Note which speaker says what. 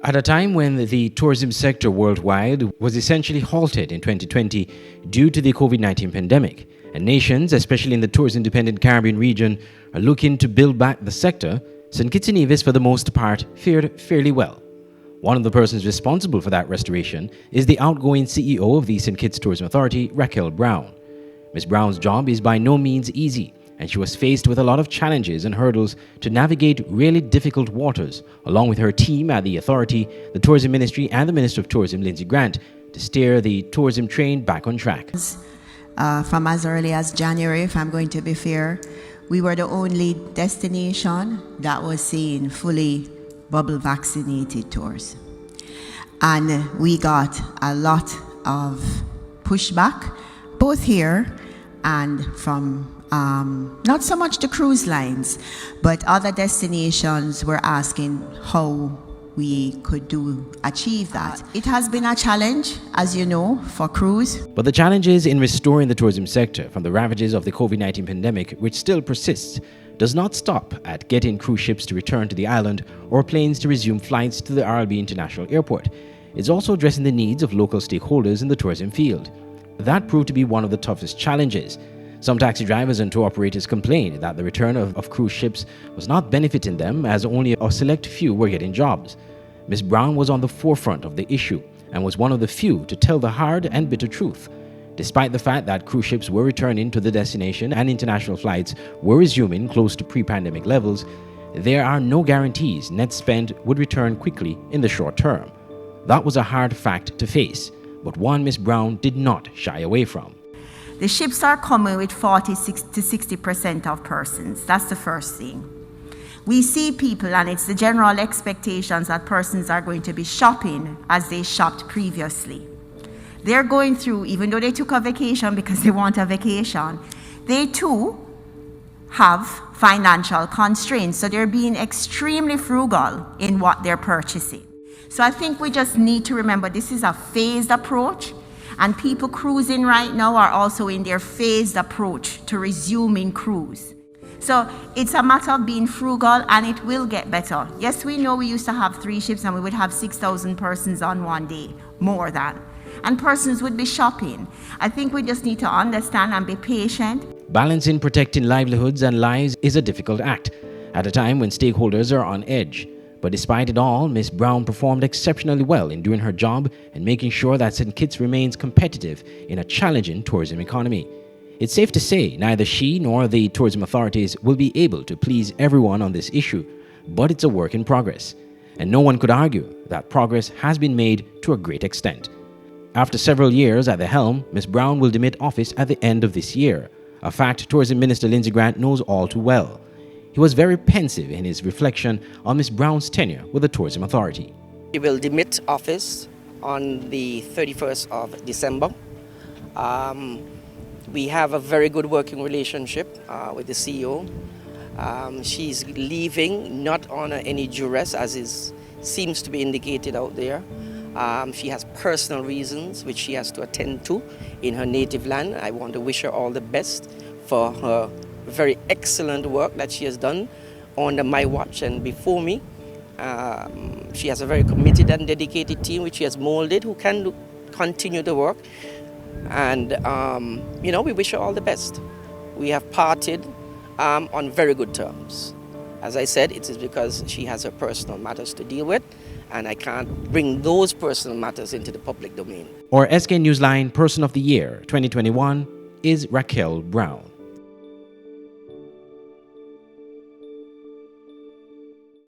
Speaker 1: At a time when the tourism sector worldwide was essentially halted in 2020 due to the COVID-19 pandemic, and nations, especially in the tourism-dependent Caribbean region, are looking to build back the sector, St. Kitts and Nevis, for the most part, fared fairly well. One of the persons responsible for that restoration is the outgoing CEO of the St. Kitts Tourism Authority, Raquel Brown. Ms. Brown's job is by no means easy, and she was faced with a lot of challenges and hurdles to navigate really difficult waters, along with her team at the authority, the Tourism Ministry, and the Minister of Tourism, Lindsay Grant, to steer the tourism train back on track.
Speaker 2: From as early as January, if I'm going to be fair, we were the only destination that was seeing fully bubble vaccinated tours. And we got a lot of pushback, both here and from not so much the cruise lines, but other destinations were asking how we could achieve that. It has been a challenge, as you know, for cruise.
Speaker 1: But the challenges in restoring the tourism sector from the ravages of the COVID-19 pandemic, which still persists, does not stop at getting cruise ships to return to the island or planes to resume flights to the RLB International Airport. It's also addressing the needs of local stakeholders in the tourism field. That proved to be one of the toughest challenges. Some taxi drivers and tour operators complained that the return of cruise ships was not benefiting them, as only a select few were getting jobs. Ms. Brown was on the forefront of the issue and was one of the few to tell the hard and bitter truth. Despite the fact that cruise ships were returning to the destination and international flights were resuming close to pre-pandemic levels, there are no guarantees net spend would return quickly in the short term. That was a hard fact to face, but one Ms. Brown did not shy away from.
Speaker 2: The ships are coming with 40 to 60% of persons. That's the first thing. We see people, and it's the general expectations that persons are going to be shopping as they shopped previously. They're going through, even though they took a vacation because they want a vacation, they too have financial constraints. So they're being extremely frugal in what they're purchasing. So I think we just need to remember this is a phased approach. And people cruising right now are also in their phased approach to resuming cruise. So it's a matter of being frugal, and it will get better. Yes, we know we used to have 3 ships and we would have 6,000 persons on one day, more than. And persons would be shopping. I think we just need to understand and be patient.
Speaker 1: Balancing protecting livelihoods and lives is a difficult act at a time when stakeholders are on edge. But despite it all, Ms. Brown performed exceptionally well in doing her job and making sure that St. Kitts remains competitive in a challenging tourism economy. It's safe to say neither she nor the tourism authorities will be able to please everyone on this issue, but it's a work in progress. And no one could argue that progress has been made to a great extent. After several years at the helm, Ms. Brown will demit office at the end of this year, a fact Tourism Minister Lindsay Grant knows all too well. He was very pensive in his reflection on Ms. Brown's tenure with the Tourism Authority.
Speaker 3: He will demit office on the 31st of December. We have a very good working relationship with the CEO. She's leaving not on any duress, as seems to be indicated out there. She has personal reasons which she has to attend to in her native land. I want to wish her all the best for her very excellent work that she has done under my watch and before me. She has a very committed and dedicated team which she has molded who can continue the work. And, we wish her all the best. We have parted on very good terms. As I said, it is because she has her personal matters to deal with, and I can't bring those personal matters into the public domain.
Speaker 1: Our SK Newsline Person of the Year 2021 is Raquel Brown.